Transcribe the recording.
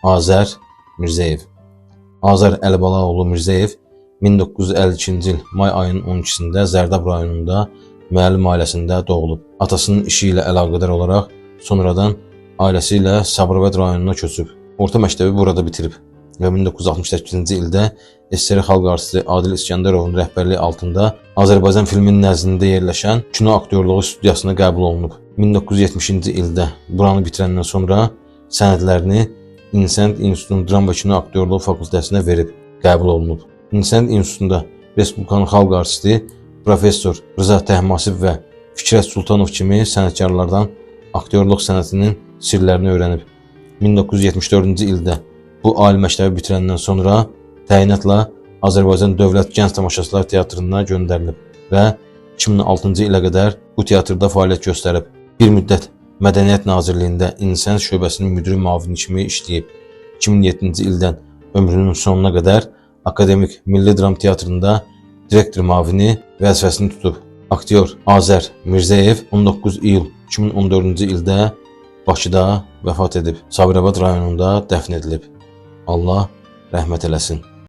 Azər Mirzəyev. Azər Əlibalaoğlu Mirzəyev 1952-ci il may ayının 12-sində Zərdab rayonunda müəllim ailəsində doğulub. Atasının işi ilə əlaqədar olaraq sonradan ailəsi ilə Sabirabad rayonuna köçüb. Orta məktəbi burada bitirib və 1968-ci ildə SSR Xalq artisti Adil İskəndərovun rəhbərliyi altında Azərbaycan filminin nəzdində yerləşən kino aktyorluğu studiyasına qəbul olunub. 1970-ci ildə buranı bitirəndən sonra sənədlərini İncəsənət İnstitutunun Dram və Kino Aktyorluğu fakültəsinə verib, qəbul olunub. İncəsənət İnstitutunda Respublikanın xalq artisti Professor Rıza Təhmasib və Fikrət Sultanov kimi sənətkarlardan aktyorluq sənətinin sirlərini öyrənib. 1974-cü ildə bu ali məktəbi bitirəndən sonra təyinatla Azərbaycan Dövlət Gənc Tamaşaçılar Teatrına göndərilib və 2006-cı ilə qədər bu teatrda fəaliyyət göstərib. Bir müddət Mədəniyyət Nazirliyində İncəsənət şöbəsinin müdiri müavini kimi işləyib. 2007-ci ildən ömrünün sonuna qədər Akademik Milli Dram Teatrında direktor müavini vəzifəsini tutub. Aktyor Azər Mirzəyev 19 iyul 2014-cü ildə Bakıda vəfat edib. Sabirabad rayonunda dəfn edilib. Allah rəhmət eləsin.